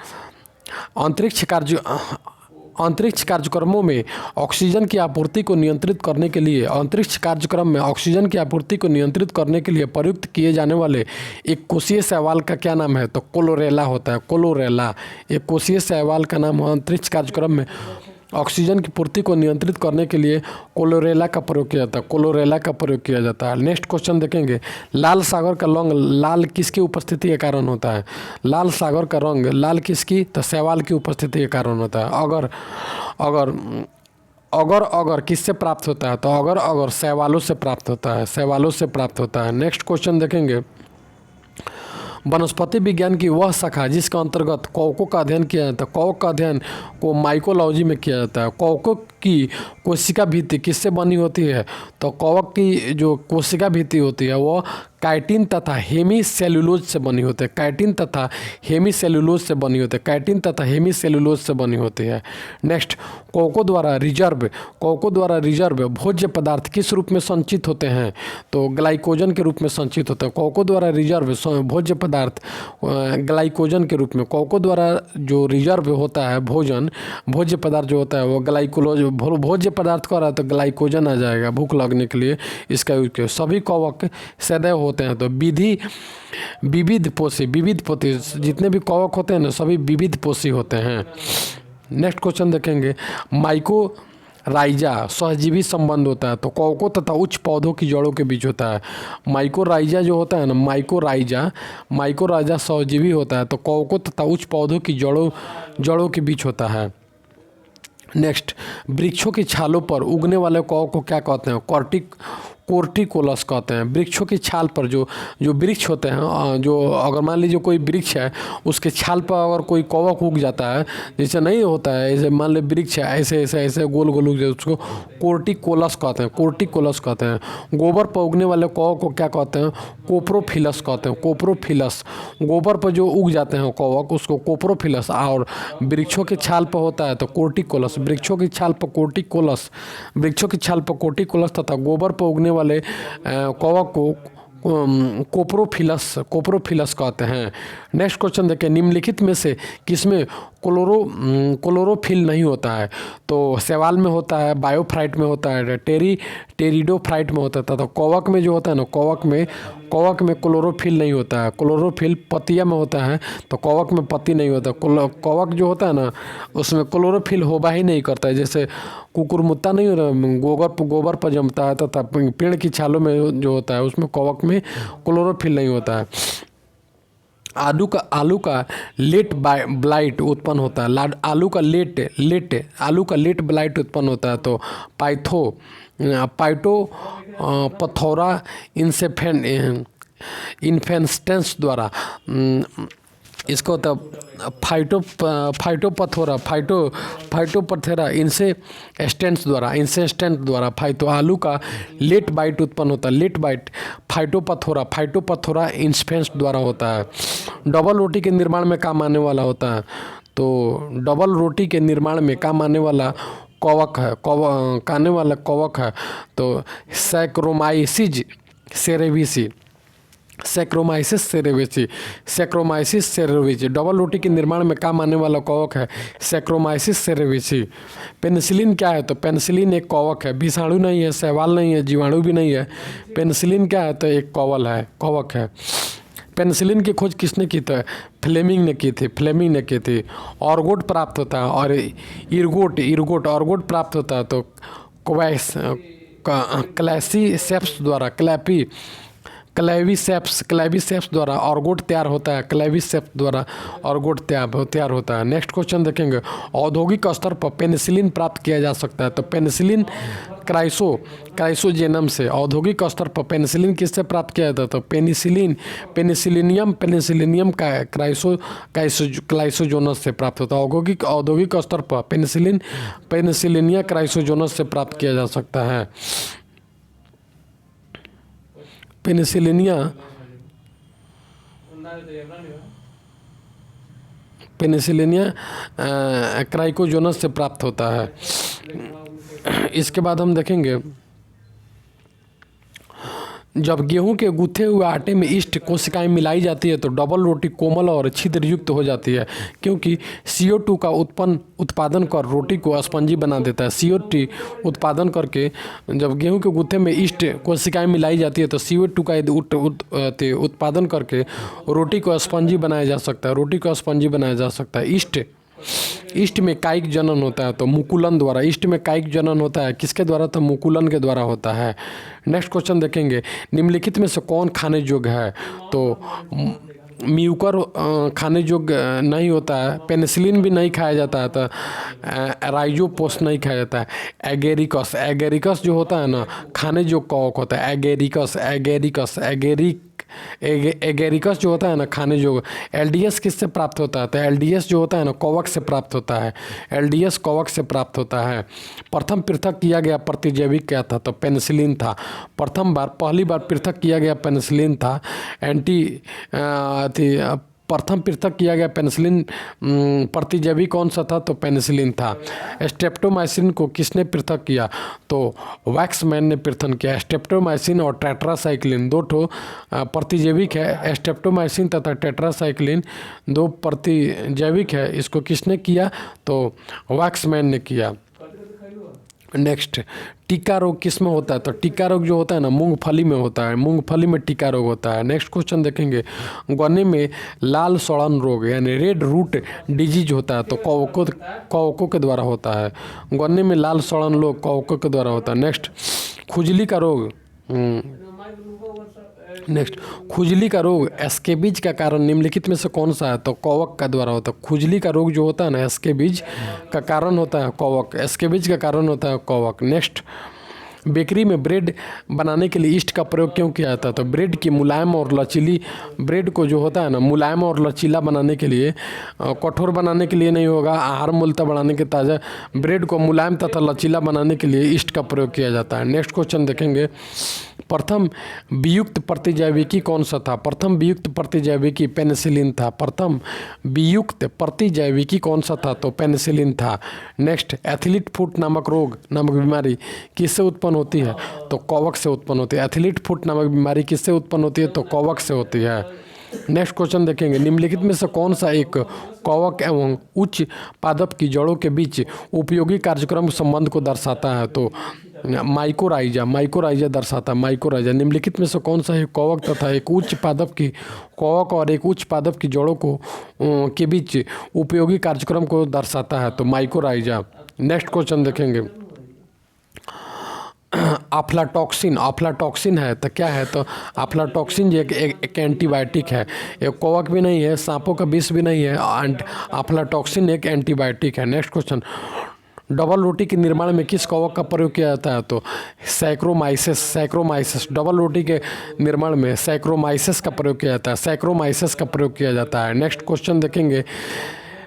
[SPEAKER 1] अंतरिक्ष कार्यक्रमों में ऑक्सीजन की आपूर्ति को नियंत्रित करने के लिए प्रयुक्त किए जाने वाले एक कोशीय शैवाल का क्या नाम है? तो क्लोरेला होता है। क्लोरेला एक कोशीय शैवाल का नाम है। अंतरिक्ष कार्यक्रम में ऑक्सीजन की पूर्ति को नियंत्रित करने के लिए क्लोरेला का प्रयोग किया जाता है। नेक्स्ट क्वेश्चन देखेंगे लाल सागर का रंग लाल किसकी उपस्थिति के कारण होता है? लाल सागर का रंग लाल किसकी? तो शैवाल की उपस्थिति के कारण होता है। अगर किससे प्राप्त होता है? तो अगर शैवालों से प्राप्त होता है। नेक्स्ट क्वेश्चन देखेंगे वनस्पति विज्ञान की वह शाखा जिसका अंतर्गत कवकों का अध्ययन किया जाता है। कवक का अध्ययन को माइकोलॉजी में किया जाता है। कवकों की कोशिका भित्ति किससे बनी होती है? तो कवक की जो कोशिका भित्ति होती है वो काइटिन तथा हेमीसेलुलोज से बनी होती है। काइटिन तथा हेमीसेलुलोज से बनी होती है। नेक्स्ट, कवकों द्वारा रिजर्व भोज्य पदार्थ किस रूप में संचित होते हैं? तो ग्लाइकोजन के रूप में संचित होते हैं। कवकों द्वारा रिजर्व भोज्य पदार्थ ग्लाइकोजन के रूप में, कवकों द्वारा जो रिजर्व होता है भोज्य पदार्थ जो होता है वो भोज्य पदार्थ का रहा है तो ग्लाइकोजन आ जाएगा भूख लगने के लिए इसका यूज किया। सभी कवक सदैव होते हैं तो विविध पोषी जितने भी कवक होते हैं ना सभी विविध पोषी होते हैं। नेक्स्ट क्वेश्चन देखेंगे माइकोराइजा सहजीवी संबंध होता है तो कवकों तथा उच्च पौधों की जड़ों के बीच होता है। माइकोराइजा जो होता है ना माइकोराइजा सहजीवी होता है तो कवकों तथा उच्च पौधों की जड़ों के बीच होता है। नेक्स्ट, वृक्षों की छालों पर उगने वाले कवक को क्या कहते हैं? कोर्टिकोलस कहते हैं। वृक्षों की छाल पर जो वृक्ष होते हैं, जो अगर मान लीजिए कोई वृक्ष है उसके छाल पर अगर कोई कवक उग जाता है, जैसे नहीं होता है, ऐसे मान लीजिए वृक्ष है ऐसे गोल उग जाए, उसको कोर्टिकोलस कहते हैं। गोबर पर उगने वाले कवक को क्या कहते हैं? कोप्रोफिलस कहते हैं। गोबर पर जो उग जाते हैं कवक उसको कोप्रोफिलस, और वृक्षों की छाल पर होता है तो कोर्टिकोलस। वृक्षों की छाल पर कोर्टिकोलस तथा गोबर पर उगने वाले कवक को कोप्रोफिलस कहते हैं। नेक्स्ट क्वेश्चन देखें निम्नलिखित में से किसमें क्लोरोफिल नहीं होता है? तो शैवाल में होता है, बायोफ्राइट में होता है, टेरिडोफ्राइट में होता है। तो कवक में जो होता है ना कवक में क्लोरोफिल नहीं होता है। क्लोरोफिल पत्तियां में होता है तो कवक में पत्ती नहीं होता। कवक जो होता है ना उसमें क्लोरोफिल होगा ही नहीं करता है। जैसे कुकुरमुत्ता नहीं हो रहा गोबर पर जमता है तथा पेड़ की छालों में जो होता है उसमें कवक में क्लोरोफिल नहीं होता है। आलू का लेट ब्लाइट उत्पन्न होता है। आलू का लेट ब्लाइट उत्पन्न होता है तो पाइटोपथोरा इन्फेस्टेंस द्वारा इसको तब फाइटोपथोरा फाइटोपथेरा इनसे स्टेंट द्वारा फाइटो आलू का लेट बाइट उत्पन्न होता है। लेट बाइट फाइटोपथोरा इंस्पेंस द्वारा होता है। डबल रोटी के निर्माण में काम आने वाला होता है। तो डबल रोटी के निर्माण में काम आने वाला कवक है, खाने वाला कवक है तो Saccharomyces cerevisiae. Saccharomyces cerevisiae double रोटी के निर्माण में काम आने वाला कवक है सैक्रोमाइसिस सेरेविसी। पेनिसिलिन क्या है? तो पेनिसिलिन एक कवक है, विषाणु नहीं है, शैवाल नहीं है, जीवाणु भी नहीं है। पेनिसिलिन क्या है? तो एक कवक है। पेनिसिलिन की खोज किसने की? तो फ्लेमिंग ने की थी। ऑर्गोट प्राप्त होता है और इर्गोट ऑर्गोट प्राप्त होता है तो क्लैसीसेप्स द्वारा क्लैवीसेप्स द्वारा ऑर्गोट तैयार होता है। क्लैवीसेप्स द्वारा ऑर्गोट तैयार होता है। नेक्स्ट क्वेश्चन देखेंगे, औद्योगिक स्तर पर पेनिसिलिन प्राप्त किया जा सकता है। तो पेनिसिलिन क्राइसोजेनम से। औद्योगिक स्तर पर पेनिसिलिन किससे प्राप्त किया जाता है? तो पेनिसिलिनियम का क्राइसोजोनस से प्राप्त होता है। औद्योगिक स्तर पर पेनिसिलिनिया क्राइसोजोनस से प्राप्त किया जा सकता है। पेनिसिलिनिया क्राइकोजोनस से प्राप्त होता है। इसके बाद हम देखेंगे, जब गेहूं के गूथे हुए आटे में ईस्ट कोशिकाएं मिलाई जाती है तो डबल रोटी कोमल और छिद्रयुक्त हो जाती है, क्योंकि CO2 का उत्पादन कर रोटी को स्पंजी बना देता है। CO2 उत्पादन करके जब गेहूं के गूथे में ईस्ट कोशिकाएं मिलाई जाती है तो CO2 का उत्पादन करके रोटी को स्पंजी बनाया जा सकता है। ईस्ट में कायिक जनन होता है तो मुकुलन द्वारा। ईस्ट में कायिक जनन होता है किसके द्वारा? तो मुकुलन के द्वारा होता है। नेक्स्ट क्वेश्चन देखेंगे, निम्नलिखित में से कौन खाने योग्य है? तो म्यूकर खाने योग्य नहीं होता है। पेनिसिलिन भी नहीं खाया जाता है। तो राइजोपोस नहीं खाया जाता है। एगेरिकस जो होता है ना, खाने योग्य कवक होता है। एगेरिकस जो होता है ना, खाने योग्य। LDS किससे प्राप्त होता है? तो LDS जो होता है ना, कवक से प्राप्त होता है। LDS कवक से प्राप्त होता है। प्रथम पृथक किया गया प्रतिजैविक क्या था? तो पेनिसिलिन था। पहली बार पृथक किया गया पेनिसिलिन था। प्रथम पृथक किया गया पेनिसिलिन प्रतिजैविक कौन सा था? तो पेनिसिलिन था। स्ट्रेप्टोमाइसिन को किसने पृथक किया? तो वैक्समैन ने पृथक किया। स्ट्रेप्टोमाइसिन और टेट्रासाइक्लिन दो प्रतिजैविक है। स्ट्रेप्टोमाइसिन तथा टेट्रासाइक्लिन दो प्रतिजैविक है। इसको किसने किया? तो वैक्समैन ने किया। नेक्स्ट, टीका रोग किस में होता है? तो टीका रोग जो होता है ना, मूंगफली में होता है। मूंगफली में टीका रोग होता है। नेक्स्ट क्वेश्चन देखेंगे, गन्ने में लाल सड़न रोग यानी रेड रूट डिजीज होता है तो कवकों के द्वारा होता है। गन्ने में लाल सड़न रोग कवकों के द्वारा होता है। नेक्स्ट, खुजली का रोग स्केबीज का कारण निम्नलिखित में से कौन सा है? तो कवक का द्वारा होता है। खुजली का रोग जो होता है ना, स्केबीज का कारण होता है कवक। स्केबीज का कारण होता है कवक। नेक्स्ट, बेकरी में ब्रेड बनाने के लिए ईस्ट का प्रयोग क्यों किया जाता है? तो ब्रेड की मुलायम और लचीली, ब्रेड को जो होता है ना मुलायम और लचीला बनाने के लिए, कठोर बनाने के लिए नहीं होगा, आहार मूलता बढ़ाने के ताज़ा ब्रेड को मुलायम तथा लचीला बनाने के लिए ईस्ट का प्रयोग किया जाता है। नेक्स्ट क्वेश्चन देखेंगे, प्रथम वियुक्त प्रतिजैविकी कौन सा था? प्रथम वियुक्त प्रतिजैविकी पेनिसिलिन था। प्रथम वियुक्त प्रतिजैविकी कौन सा था? तो पेनिसिलिन था। नेक्स्ट, एथलीट फुट नामक बीमारी किससे उत्पन्न होती है? तो कवक से उत्पन्न होती है। एथलीट फुट नामक बीमारी किससे उत्पन्न होती है? तो कवक से होती है। नेक्स्ट क्वेश्चन देखेंगे, निम्नलिखित में से कौन सा एक कवक एवं उच्च पादप की जड़ों के बीच उपयोगी कार्यक्रम संबंध को दर्शाता है? तो माइकोराइजा दर्शाता है। माइकोराइजा निम्नलिखित में से कौन सा एक कवक तथा एक उच्च पादप की कवक और एक उच्च पादप की जड़ों को के बीच उपयोगी कार्यक्रम को दर्शाता है? तो माइकोराइजा। नेक्स्ट क्वेश्चन देखेंगे, अफ्लाटॉक्सिन है तो क्या है? तो अफ्लाटॉक्सिन जो एक एंटीबायोटिक है। एक कवक भी नहीं है, सांपों का विष भी नहीं है, एंड अफ्लाटॉक्सिन एक एंटीबायोटिक है। नेक्स्ट क्वेश्चन, डबल रोटी के निर्माण में किस कवक का प्रयोग किया जाता है? तो सैक्रोमाइसिस डबल रोटी के निर्माण में सैक्रोमाइसिस का प्रयोग किया जाता है, सैक्रोमाइसिस का प्रयोग किया जाता है। नेक्स्ट क्वेश्चन देखेंगे,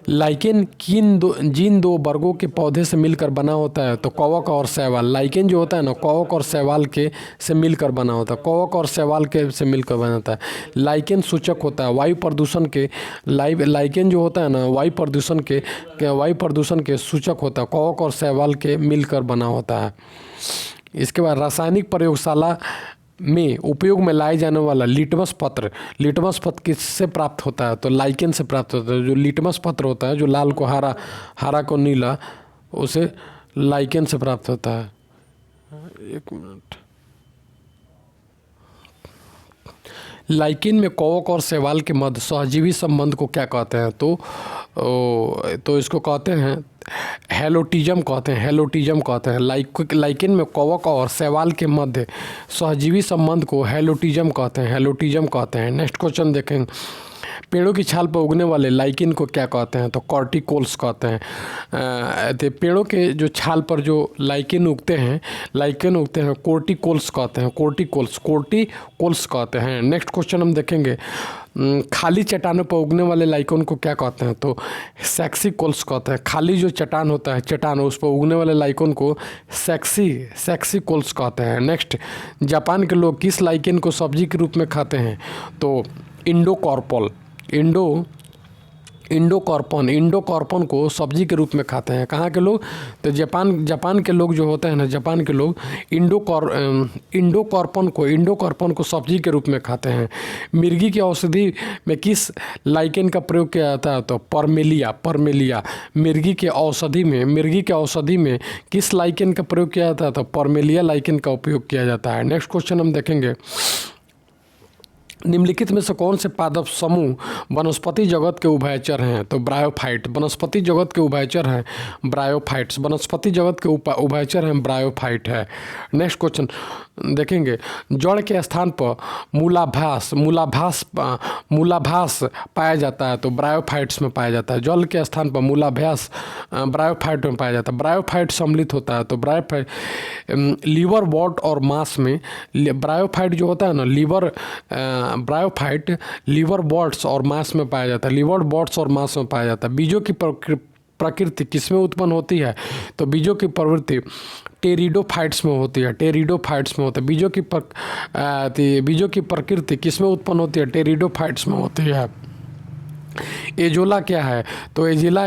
[SPEAKER 1] लाइकेन जिन दो वर्गों के पौधे से मिलकर बना होता है? तो कवक और शैवाल। लाइकेन जो होता है ना, कवक और शैवाल के से मिलकर बना होता है, कवक और शैवाल के से मिलकर बना होता है। लाइकेन सूचक होता है वायु प्रदूषण के, लाइकेन जो होता है ना वायु प्रदूषण के सूचक होता है, कवक और शैवाल के मिलकर बना होता है। इसके बाद रासायनिक प्रयोगशाला में उपयोग में लाए जाने वाला लिटमस पत्र किससे प्राप्त होता है? तो लाइकेन से प्राप्त होता है। जो लिटमस पत्र होता है, जो लाल को हरा, हरा को नीला, उसे लाइकेन से प्राप्त होता है। एक मिनट, लाइकेन में कवक और शैवाल के मध्य सहजीवी संबंध को क्या कहते हैं? तो इसको कहते हैं हेलोटिज्म कहते हैं। लाइकेन में कवक और शैवाल के मध्य सहजीवी संबंध को हेलोटिज्म कहते हैं। नेक्स्ट क्वेश्चन देखेंगे, पेड़ों की छाल पर उगने वाले लाइकेन को क्या कहते हैं? तो कॉर्टिकोल्स कहते हैं। तो पेड़ों के जो छाल पर जो लाइकेन उगते हैं कोर्टिकोल्स कहते हैं। नेक्स्ट क्वेश्चन हम देखेंगे, खाली चट्टानों पर उगने वाले लाइकेन को क्या कहते हैं? तो सेक्सिकोल्स कहते हैं। खाली जो चट्टान होता है, चट्टान, उस पर उगने वाले लाइकेन को सेक्सिकोल्स कहते हैं। नेक्स्ट, जापान के लोग किस लाइकेन को सब्जी के रूप में खाते हैं? तो इंडोकॉर्पन को सब्जी के रूप में खाते हैं। कहाँ के लोग? तो जापान के लोग जो होते हैं ना, जापान के लोग इंडोकॉर्पन को सब्जी के रूप में खाते हैं। मिर्गी की औषधि में किस लाइकेन का प्रयोग किया जाता है? तो परमेलिया। मिर्गी के औषधि में किस लाइकेन का प्रयोग किया जाता है? तो परमेलिया लाइकेन का उपयोग किया जाता है। नेक्स्ट क्वेश्चन हम देखेंगे, निम्नलिखित में से कौन से पादप समूह वनस्पति जगत के उभयचर हैं? तो ब्रायोफाइट। वनस्पति जगत के उभयचर हैं ब्रायोफाइट्स। वनस्पति जगत के उभयचर हैं ब्रायोफाइट है। नेक्स्ट क्वेश्चन देखेंगे, जड़ के स्थान पर मूलाभास पाया जाता है? तो ब्रायोफाइट्स में पाया जाता है। जल के स्थान पर मूलाभास ब्रायोफाइट में पाया जाता है। ब्रायोफाइट सम्मिलित होता है। तो ब्रायोफाइट लीवर, वॉट और मांस में ब्रायोफाइट जो होता है ना, ब्रायोफाइट लीवर, बॉट्स और मांस में पाया जाता है। बीजों की प्रकृति किसमें उत्पन्न होती है? तो बीजों की प्रवृत्ति टेरिडोफाइट्स में होती है। बीजों की प्रकृति किसमें उत्पन्न होती है? टेरिडोफाइट्स में होती है। एजोला क्या है? तो एजोला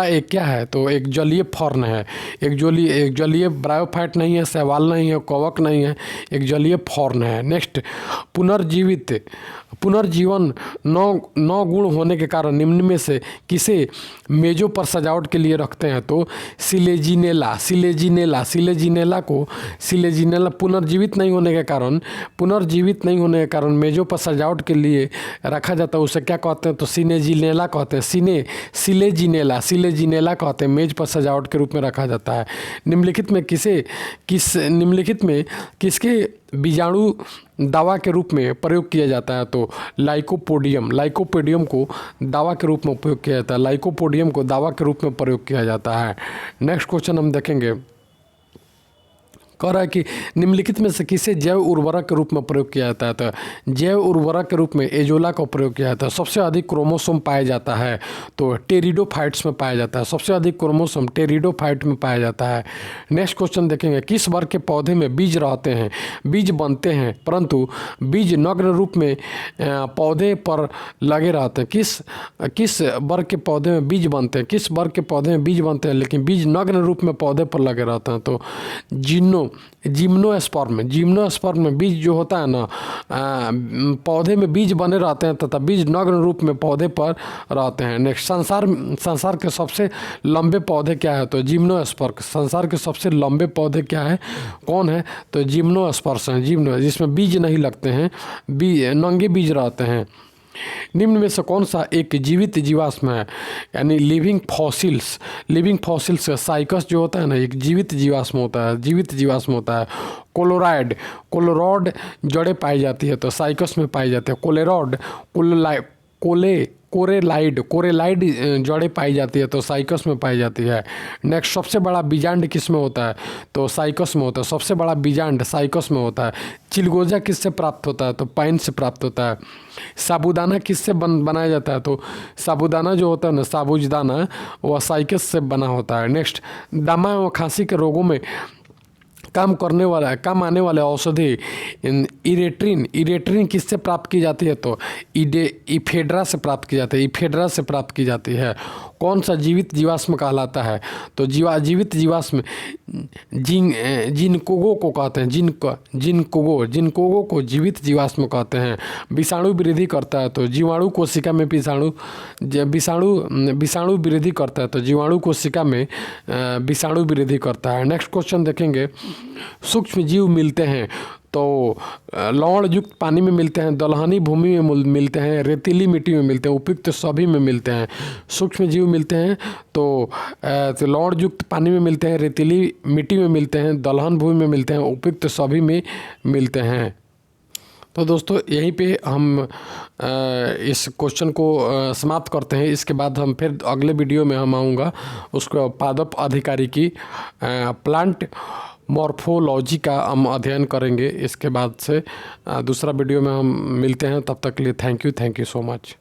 [SPEAKER 1] एक क्या है? तो एक जलीय फर्न है। एक जलीय ब्रायोफाइट नहीं है, शैवाल नहीं है, कवक नहीं है, एक जलीय फर्न है। नेक्स्ट, पुनर्जीवन 9 गुण होने के कारण निम्न में से किसे मेजों पर सजावट के लिए रखते हैं? तो सिलेजिनेला पुनर्जीवित नहीं होने के कारण मेजों पर सजावट के लिए रखा जाता है। उसे क्या कहते हैं? तो सिलेजिनेला कहते हैं। सिलेजिनेला कहते हैं। मेज पर सजावट के रूप में रखा जाता है। निम्नलिखित में किसके बीजाणु दवा के रूप में प्रयोग किया जाता है? तो लाइकोपोडियम को दवा के रूप में उपयोग किया जाता है। लाइकोपोडियम को दवा के रूप में प्रयोग किया जाता है। नेक्स्ट क्वेश्चन हम देखेंगे, कह रहा है कि निम्नलिखित में से किसे जैव उर्वरक के रूप में प्रयोग किया जाता है? तो जैव उर्वरक के रूप में एजोला का प्रयोग किया जाता है। सबसे अधिक क्रोमोसोम पाया जाता है तो टेरिडोफाइट्स में पाया जाता है। सबसे अधिक क्रोमोसोम टेरिडोफाइट में पाया जाता है। नेक्स्ट क्वेश्चन देखेंगे, किस वर्ग के पौधे में बीज रहते हैं, बीज बनते हैं परंतु बीज नग्न रूप में पौधे पर लगे रहते हैं? किस वर्ग के पौधे में बीज बनते हैं? किस वर्ग के पौधे में बीज बनते हैं लेकिन बीज नग्न रूप में पौधे पर लगे रहते हैं? तो जिम्नोस्पर्म में बीज जो होता है ना, पौधे में बीज बने रहते हैं तथा बीज नग्न रूप में पौधे पर रहते हैं। नेक्स्ट, संसार के सबसे लंबे पौधे क्या है? तो जिम्नोस्पर्म। संसार के सबसे लंबे पौधे क्या है, कौन है? तो जिम्नोस्पर्म है, जिसमें बीज नहीं लगते हैं, नंगे बीज रहते हैं। निम्न में से कौन सा एक जीवित जीवाश्म है? यानी लिविंग फॉसिल्स साइकस जो होता है ना, एक जीवित जीवाश्म होता है। कोलोरॉड जड़ें पाई जाती है तो साइकस में पाई जाती है। कोरेलाइड, कोरेलाइड जड़ें पाई जाती है तो साइकस में पाई जाती है। नेक्स्ट, सबसे बड़ा बीजांड किस में होता है? तो साइकस में होता है। सबसे बड़ा बीजांड साइकस में होता है। चिलगोजा किससे प्राप्त होता है? तो पाइन से प्राप्त होता है। साबूदाना किससे बनाया जाता है? तो साबूदाना जो होता है ना, साबूदाना, वह साइकस से बना होता है। नेक्स्ट, दमा एवं खांसी के रोगों में काम आने वाले औषधि इरेट्रिन, इरेट्रिन किससे प्राप्त की जाती है? तो इफेड्रा से प्राप्त की जाती है। इफेड्रा से प्राप्त की जाती है। कौन सा जीवित जीवाश्म कहलाता है? तो जीवित जीवाश्म जिनकोगो को कहते हैं। जिनकोगो को जीवित जीवाश्म कहते हैं। विषाणु वृद्धि करता है तो जीवाणु कोशिका में विषाणु वृद्धि करता है तो जीवाणु कोशिका में विषाणु वृद्धि करता है। नेक्स्ट क्वेश्चन देखेंगे, सूक्ष्म जीव मिलते हैं तो लवण युक्त पानी में मिलते हैं, दलहनी भूमि में मिलते हैं, रेतीली मिट्टी में मिलते हैं, उपयुक्त सभी में मिलते हैं। सूक्ष्म जीव मिलते हैं तो लवण युक्त पानी में मिलते हैं, रेतीली मिट्टी में मिलते हैं, दलहन भूमि में मिलते हैं, उपयुक्त सभी में मिलते हैं। तो दोस्तों यहीं पे हम इस क्वेश्चन को समाप्त करते हैं। इसके बाद हम फिर अगले वीडियो में हम आऊँगा उसको पादप अधिकारी की प्लांट मॉर्फोलॉजी का हम अध्ययन करेंगे। इसके बाद से दूसरा वीडियो में हम मिलते हैं। तब तक के लिए थैंक यू सो मच।